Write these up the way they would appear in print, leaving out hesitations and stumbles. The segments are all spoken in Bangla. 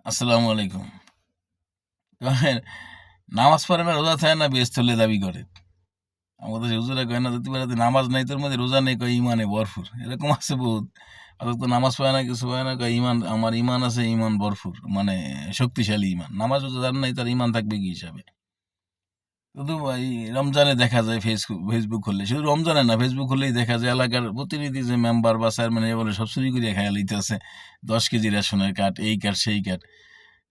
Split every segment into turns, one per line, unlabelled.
আসসালামু আলাইকুম। কহেন নামাজ পড়ে না, রোজা থাকে না, বেহেশত হলে দাবি করে। আমাদের হুজুরা কয় না, যদি বেলাতে নামাজ নাই তোর মধ্যে, রোজা নেই, কয় ইমানে ভরপুর। এরকম আছে বহুত। অথচ তো নামাজ পড়ে না, কিছু পড়ে না, কয় ইমান, আমার ইমান আছে, ইমান ভরপুর, মানে শক্তিশালী ইমান। নামাজ রোজা যার নাই, তার ইমান থাকবে কি হিসাবে? শুধু এই রমজানে দেখা যায় ফেসবুক খুললে, শুধু রমজানে না, ফেসবুক খুললেই দেখা যায় এলাকার প্রতিনিধি যে মেম্বার বা চেয়ারম্যান এ বলে সব চুরি করে খাইয়া লইতেছে। 10 কেজি রেশনের কার্ড, এই কার্ড সেই কার্ড।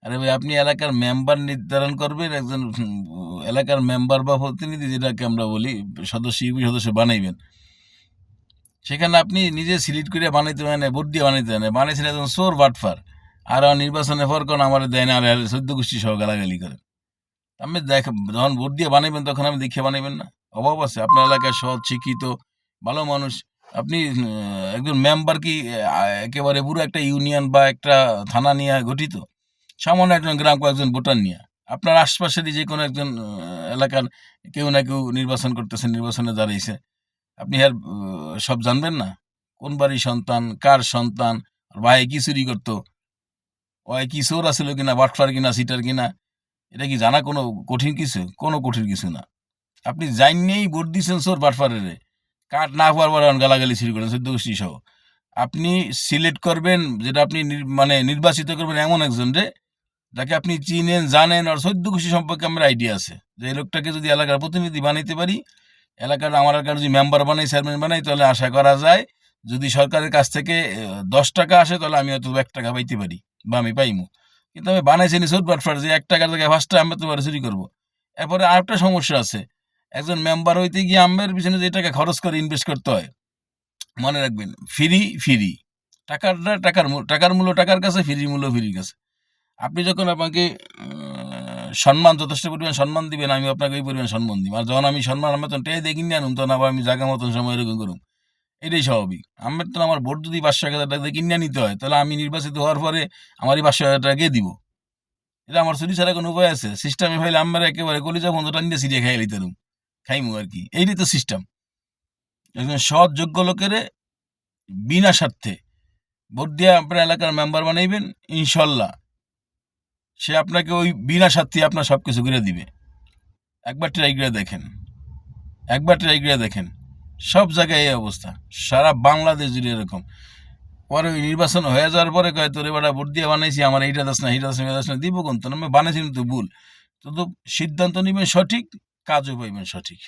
আরে ভাই, আপনি এলাকার মেম্বার নির্ধারণ করবেন, একজন এলাকার মেম্বার বা প্রতিনিধি যেটাকে আমরা বলি, সদস্য, ইউপি সদস্য বানাইবেন। সেখানে আপনি নিজে সিলেক্ট করে বানাইতে পারেন, ভোট দিয়ে বানাইতে পারেন। বানাইছেন একজন চোর বাটফার, আর নির্বাচনের পর কোন আমার দেয় না, আর 14 গোষ্ঠী সহ গালাগালি করে। আমি যখন ভোট দিয়ে বানাইবেন, তখন আমি দেখে বানাইবেন না? অভাব আছে আপনার এলাকায় সৎ, শিক্ষিত, ভালো মানুষ। আপনি একজন মেম্বার কি একেবারে পুরো একটা ইউনিয়ন বা একটা থানা নিয়ে গঠিত? সামান্য একজন গ্রাম, কয়েকজন ভোটার নিয়ে। আপনার আশপাশেরই যে কোনো একজন এলাকার কেউ না কেউ নির্বাচন করতেছে, নির্বাচনে দাঁড়িয়েছে। আপনি আর সব জানবেন না? কোন বাড়ির সন্তান, কার সন্তান, ভাই কি চুরি করতো, ওই কি চোর আছিল কিনা, বাটফার কিনা, সিটার কিনা, এটা কি জানা কোনো কঠিন কিছু? কোনো কঠিন কিছু না। আপনি জাইন্নেই ভোট দিছেন চোর বাটফারেরে। কার্ড না পাওয়ার পরে এখন গালাগালি শুরু করেন ১৪ গোষ্ঠী সহ। আপনি সিলেক্ট করবেন, যেটা আপনি মানে নির্বাচিত করবেন এমন একজনরে, যাকে আপনি চিনেন, জানেন, আর ১৪ গোষ্ঠী সম্পর্কে আমার আইডিয়া আছে। যে এই লোকটাকে যদি এলাকার প্রতিনিধি বানাইতে পারি, আমার এলাকার যদি মেম্বার বানাই, চেয়ারম্যান বানাই, তাহলে আশা করা যায় যদি সরকারের কাছ থেকে ১০ টাকা আসে, তাহলে আমি হয়তো ১ টাকা পাইতে পারি, বা আমি পাইমু। কিন্তু আমি বানাইছি নি চোট বাটফার, যে ১ টাকার জায়গায় ৫টা আমি তোমার চুরি করবো। এরপরে আরেকটা সমস্যা আছে। একজন মেম্বার হইতে গিয়ে আমের পিছনে যে টাকা খরচ করে ইনভেস্ট করতে হয়, মনে রাখবেন, ফ্রি ফ্রি। টাকার মূল্য টাকার কাছে, ফ্রির মূল্য ফ্রির কাছে। আপনি যখন আমাকে সম্মান, যথেষ্ট পরিমাণ সম্মান দিবেন, আমি আপনাকে ওই পরিমাণ সম্মান দিব। আর যখন আমি সম্মান, আমি তখন টেই দেখি নিয়ে আনুন, তখন আবার আমি জায়গা মতন সময় এরকম করুন। এটাই স্বাভাবিক। আমার তো, আমার ভোট যদি ৫০০ টাকা দিয়ে কিনে নিতে হয়, তাহলে আমি নির্বাচিত হওয়ার পরে আমার এই ৫০০ টাকা কে দিব? এটা আমার চুরি ছাড়া কোনো উপায় আছে? সিস্টেমে ফাইলে আমার একেবারে কলিজা বন্ধ টান দিয়ে ছিঁড়ে খাইয়া লইতারুম, খাইমু আর কি। এইটাই তো সিস্টেম। একজন সৎ, যোগ্য লোকেরে বিনা স্বার্থে ভোট দিয়ে আপনার এলাকার মেম্বার বানাইবেন, ইনশাল্লাহ সে আপনাকে ওই বিনা স্বার্থে আপনার সব কিছু করে দিবে। একবার ট্রাই করে দেখেন, একবার ট্রাই করে দেখেন। সব জায়গায় এই অবস্থা, সারা বাংলাদেশ জুড়ে এরকম। পরে ওই নির্বাচন হয়ে যাওয়ার পরে কয়, তোর এবার ভোট দিয়ে বানাইছি, আমার এইটা দাস না, এইটা দাস না, এইটা দাস না, দিব কোন? তো আমি বানাইছি তো ভুল। তো সিদ্ধান্ত নেবেন সঠিক, কাজও পাইবেন সঠিক।